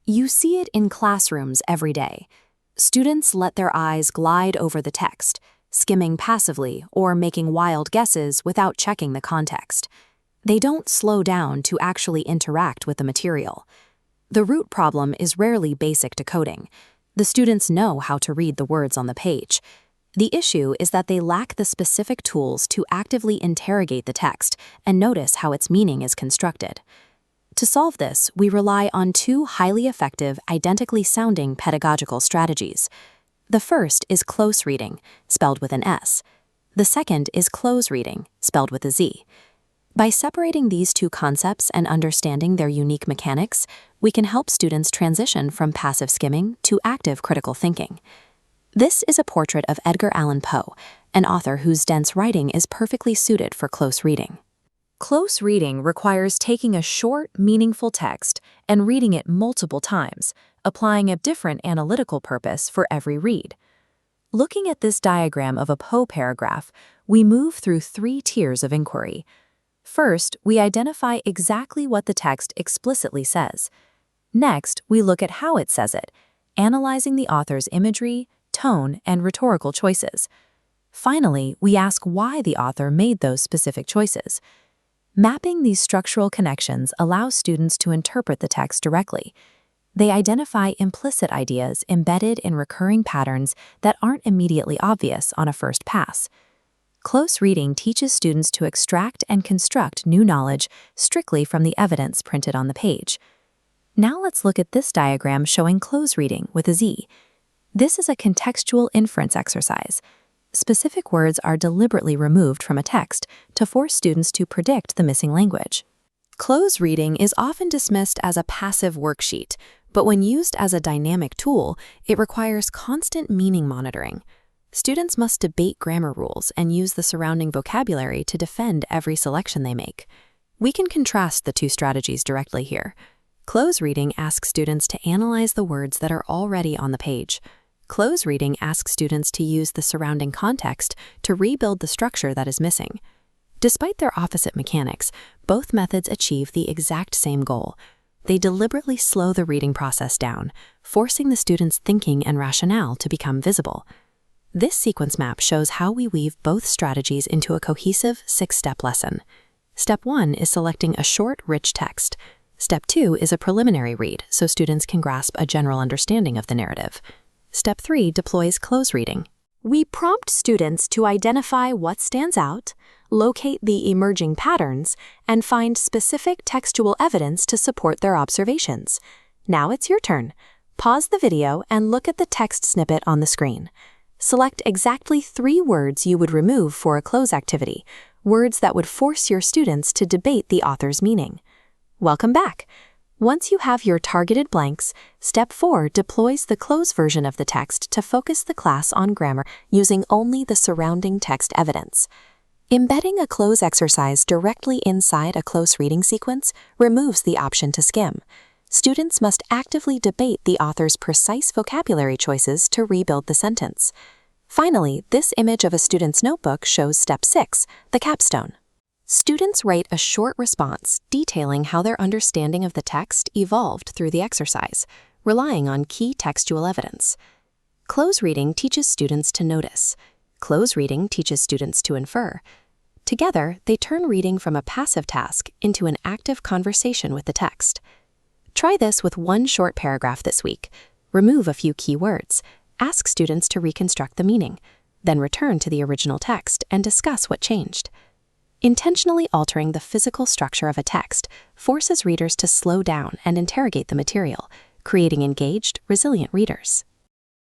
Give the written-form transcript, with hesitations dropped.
You see it in classrooms every day. Students let their eyes glide over the text, skimming passively or making wild guesses without checking the context. They don't slow down to actually interact with the material. The root problem is rarely basic decoding. The students know how to read the words on the page. The issue is that they lack the specific tools to actively interrogate the text and notice how its meaning is constructed. To solve this, we rely on two highly effective, identically sounding pedagogical strategies. The first is close reading, spelled with an S. The second is cloze reading, spelled with a Z. By separating these two concepts and understanding their unique mechanics, we can help students transition from passive skimming to active critical thinking. This is a portrait of Edgar Allan Poe, an author whose dense writing is perfectly suited for close reading. Close reading requires taking a short, meaningful text and reading it multiple times, applying a different analytical purpose for every read. Looking at this diagram of a Poe paragraph, we move through 3 tiers of inquiry. First, we identify exactly what the text explicitly says. Next, we look at how it says it, analyzing the author's imagery, tone, and rhetorical choices. Finally, we ask why the author made those specific choices. Mapping these structural connections allows students to interpret the text directly. They identify implicit ideas embedded in recurring patterns that aren't immediately obvious on a first pass. Close reading teaches students to extract and construct new knowledge strictly from the evidence printed on the page. Now let's look at this diagram showing close reading with a Z. This is a contextual inference exercise. Specific words are deliberately removed from a text to force students to predict the missing language. Close reading is often dismissed as a passive worksheet, but when used as a dynamic tool, it requires constant meaning monitoring. Students must debate grammar rules and use the surrounding vocabulary to defend every selection they make. We can contrast the two strategies directly here. Close reading asks students to analyze the words that are already on the page. Close reading asks students to use the surrounding context to rebuild the structure that is missing. Despite their opposite mechanics, both methods achieve the exact same goal. They deliberately slow the reading process down, forcing the student's thinking and rationale to become visible. This sequence map shows how we weave both strategies into a cohesive 6-step lesson. Step 1 is selecting a short, rich text. Step 2 is a preliminary read, so students can grasp a general understanding of the narrative. Step 3 deploys close reading. We prompt students to identify what stands out, locate the emerging patterns, and find specific textual evidence to support their observations. Now it's your turn. Pause the video and look at the text snippet on the screen. Select exactly 3 words you would remove for a close activity, words that would force your students to debate the author's meaning. Welcome back. Once you have your targeted blanks, Step 4 deploys the close version of the text to focus the class on grammar using only the surrounding text evidence. Embedding a close exercise directly inside a close reading sequence removes the option to skim. Students must actively debate the author's precise vocabulary choices to rebuild the sentence. Finally, this image of a student's notebook shows Step 6, the capstone. Students write a short response detailing how their understanding of the text evolved through the exercise, relying on key textual evidence. Close reading teaches students to notice. Close reading teaches students to infer. Together, they turn reading from a passive task into an active conversation with the text. Try this with one short paragraph this week. Remove a few key words. Ask students to reconstruct the meaning. Then return to the original text and discuss what changed. Intentionally altering the physical structure of a text forces readers to slow down and interrogate the material, creating engaged, resilient readers.